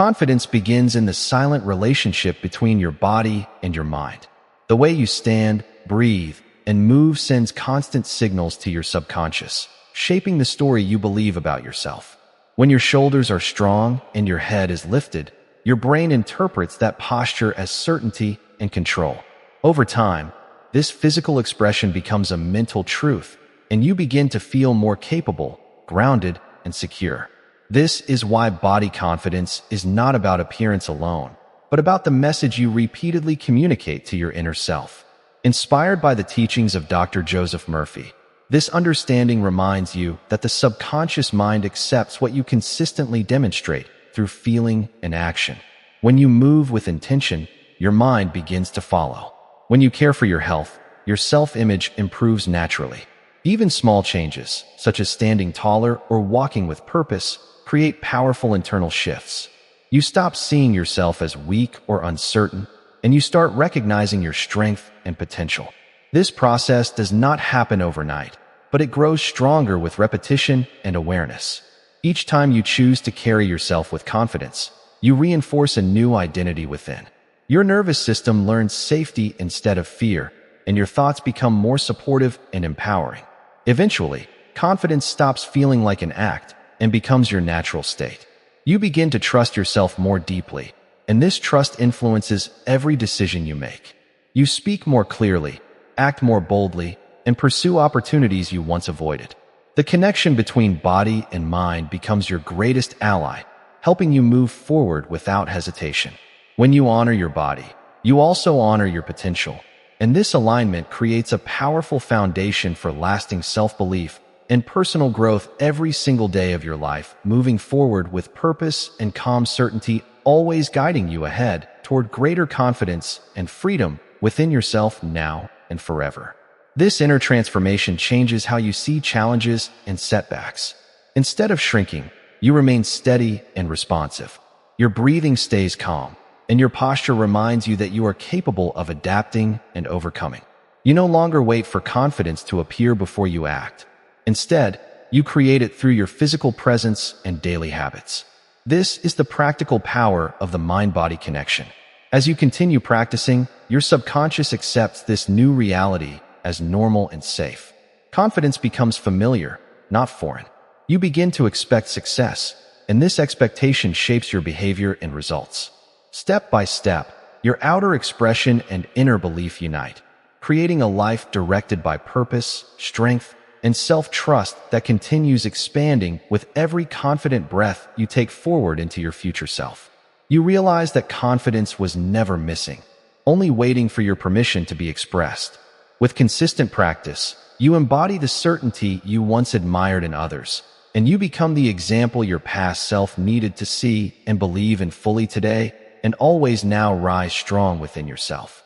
Confidence begins in the silent relationship between your body and your mind. The way you stand, breathe, and move sends constant signals to your subconscious, shaping the story you believe about yourself. When your shoulders are strong and your head is lifted, your brain interprets that posture as certainty and control. Over time, this physical expression becomes a mental truth, and you begin to feel more capable, grounded, and secure. This is why body confidence is not about appearance alone, but about the message you repeatedly communicate to your inner self. Inspired by the teachings of Dr. Joseph Murphy, this understanding reminds you that the subconscious mind accepts what you consistently demonstrate through feeling and action. When you move with intention, your mind begins to follow. When you care for your health, your self-image improves naturally. Even small changes, such as standing taller or walking with purpose, create powerful internal shifts. You stop seeing yourself as weak or uncertain, and you start recognizing your strength and potential. This process does not happen overnight, but it grows stronger with repetition and awareness. Each time you choose to carry yourself with confidence, you reinforce a new identity within. Your nervous system learns safety instead of fear, and your thoughts become more supportive and empowering. Eventually, confidence stops feeling like an act and becomes your natural state. You begin to trust yourself more deeply, and this trust influences every decision you make. You speak more clearly, act more boldly, and pursue opportunities you once avoided. The connection between body and mind becomes your greatest ally, helping you move forward without hesitation. When you honor your body, you also honor your potential, and this alignment creates a powerful foundation for lasting self-belief and personal growth every single day of your life, moving forward with purpose and calm certainty, always guiding you ahead toward greater confidence and freedom within yourself now and forever. This inner transformation changes how you see challenges and setbacks. Instead of shrinking, you remain steady and responsive. Your breathing stays calm, and your posture reminds you that you are capable of adapting and overcoming. You no longer wait for confidence to appear before you act. Instead, you create it through your physical presence and daily habits. This is the practical power of the mind-body connection. As you continue practicing, your subconscious accepts this new reality as normal and safe. Confidence becomes familiar, not foreign. You begin to expect success, and this expectation shapes your behavior and results. Step by step, your outer expression and inner belief unite, creating a life directed by purpose, strength, and self-trust that continues expanding with every confident breath you take forward into your future self. You realize that confidence was never missing, only waiting for your permission to be expressed. With consistent practice, you embody the certainty you once admired in others, and you become the example your past self needed to see and believe in fully today, and always now rise strong within yourself.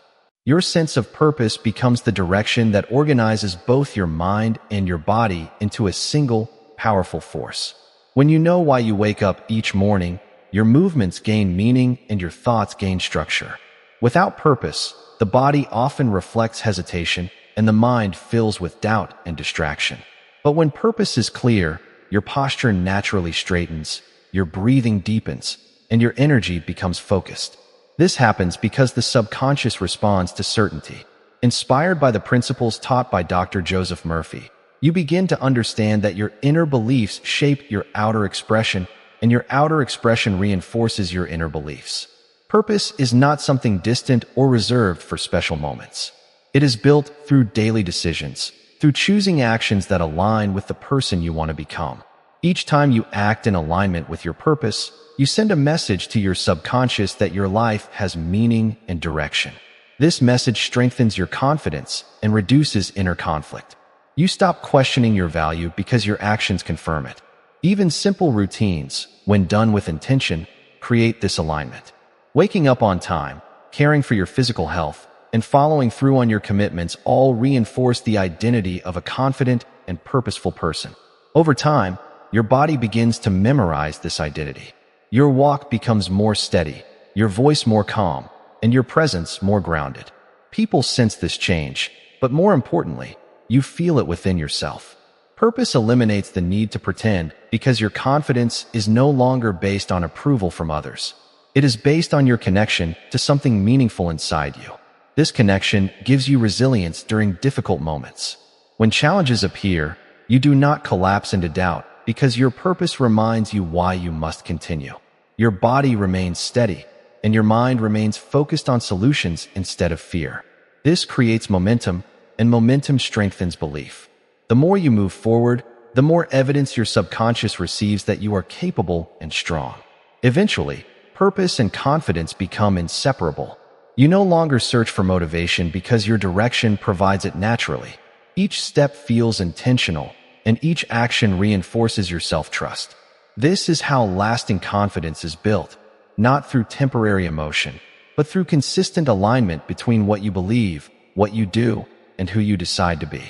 Your sense of purpose becomes the direction that organizes both your mind and your body into a single, powerful force. When you know why you wake up each morning, your movements gain meaning and your thoughts gain structure. Without purpose, the body often reflects hesitation and the mind fills with doubt and distraction. But when purpose is clear, your posture naturally straightens, your breathing deepens, and your energy becomes focused. This happens because the subconscious responds to certainty. Inspired by the principles taught by Dr. Joseph Murphy, you begin to understand that your inner beliefs shape your outer expression, and your outer expression reinforces your inner beliefs. Purpose is not something distant or reserved for special moments. It is built through daily decisions, through choosing actions that align with the person you want to become. Each time you act in alignment with your purpose, you send a message to your subconscious that your life has meaning and direction. This message strengthens your confidence and reduces inner conflict. You stop questioning your value because your actions confirm it. Even simple routines, when done with intention, create this alignment. Waking up on time, caring for your physical health, and following through on your commitments all reinforce the identity of a confident and purposeful person. Over time, your body begins to memorize this identity. Your walk becomes more steady, your voice more calm, and your presence more grounded. People sense this change, but more importantly, you feel it within yourself. Purpose eliminates the need to pretend because your confidence is no longer based on approval from others. It is based on your connection to something meaningful inside you. This connection gives you resilience during difficult moments. When challenges appear, you do not collapse into doubt because your purpose reminds you why you must continue. Your body remains steady, and your mind remains focused on solutions instead of fear. This creates momentum, and momentum strengthens belief. The more you move forward, the more evidence your subconscious receives that you are capable and strong. Eventually, purpose and confidence become inseparable. You no longer search for motivation because your direction provides it naturally. Each step feels intentional, and each action reinforces your self-trust. This is how lasting confidence is built, not through temporary emotion, but through consistent alignment between what you believe, what you do, and who you decide to be.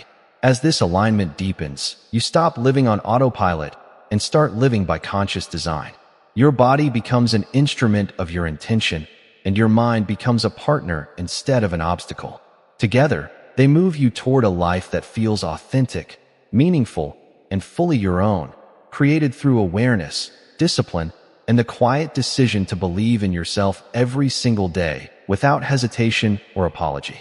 As this alignment deepens, you stop living on autopilot and start living by conscious design. Your body becomes an instrument of your intention, and your mind becomes a partner instead of an obstacle. Together, they move you toward a life that feels authentic, meaningful, and fully your own, created through awareness, discipline, and the quiet decision to believe in yourself every single day without hesitation or apology.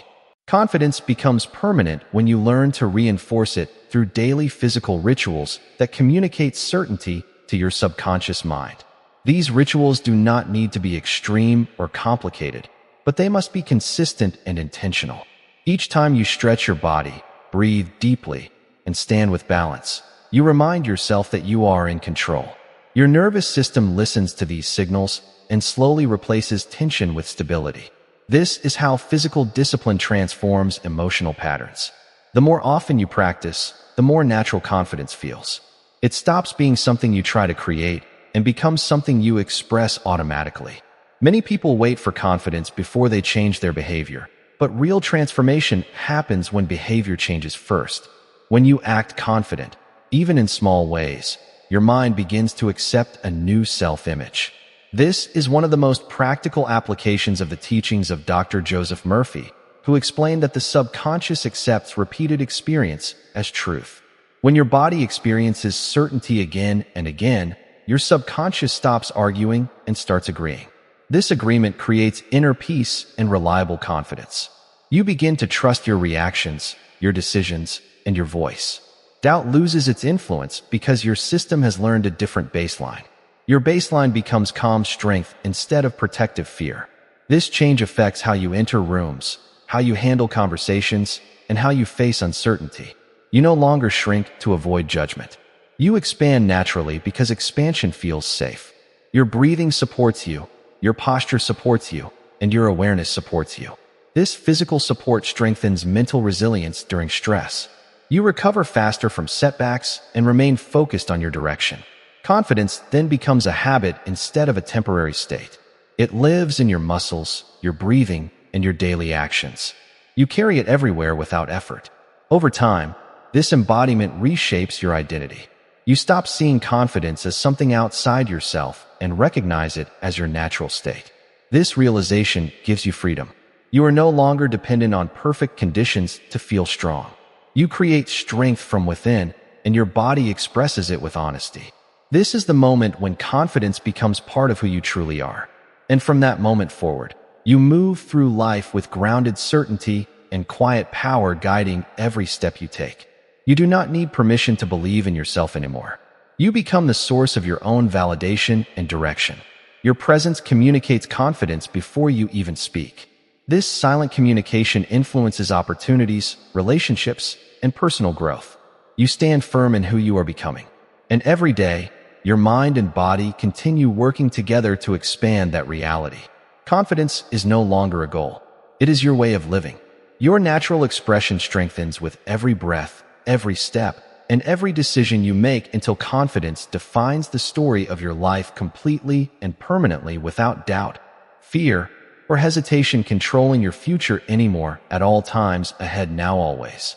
Confidence becomes permanent when you learn to reinforce it through daily physical rituals that communicate certainty to your subconscious mind. These rituals do not need to be extreme or complicated, but they must be consistent and intentional. Each time you stretch your body, breathe deeply, and stand with balance, you remind yourself that you are in control. Your nervous system listens to these signals and slowly replaces tension with stability. This is how physical discipline transforms emotional patterns. The more often you practice, the more natural confidence feels. It stops being something you try to create and becomes something you express automatically. Many people wait for confidence before they change their behavior, but real transformation happens when behavior changes first. When you act confident, even in small ways, your mind begins to accept a new self-image. This is one of the most practical applications of the teachings of Dr. Joseph Murphy, who explained that the subconscious accepts repeated experience as truth. When your body experiences certainty again and again, your subconscious stops arguing and starts agreeing. This agreement creates inner peace and reliable confidence. You begin to trust your reactions, your decisions, and your voice. Doubt loses its influence because your system has learned a different baseline. Your baseline becomes calm strength instead of protective fear. This change affects how you enter rooms, how you handle conversations, and how you face uncertainty. You no longer shrink to avoid judgment. You expand naturally because expansion feels safe. Your breathing supports you, your posture supports you, and your awareness supports you. This physical support strengthens mental resilience during stress. You recover faster from setbacks and remain focused on your direction. Confidence then becomes a habit instead of a temporary state. It lives in your muscles, your breathing, and your daily actions. You carry it everywhere without effort. Over time, this embodiment reshapes your identity. You stop seeing confidence as something outside yourself and recognize it as your natural state. This realization gives you freedom. You are no longer dependent on perfect conditions to feel strong. You create strength from within, and your body expresses it with honesty. This is the moment when confidence becomes part of who you truly are. And from that moment forward, you move through life with grounded certainty and quiet power guiding every step you take. You do not need permission to believe in yourself anymore. You become the source of your own validation and direction. Your presence communicates confidence before you even speak. This silent communication influences opportunities, relationships, and personal growth. You stand firm in who you are becoming. And every day, your mind and body continue working together to expand that reality. Confidence is no longer a goal. It is your way of living. Your natural expression strengthens with every breath, every step, and every decision you make until confidence defines the story of your life completely and permanently without doubt, fear, or hesitation controlling your future anymore at all times ahead now always.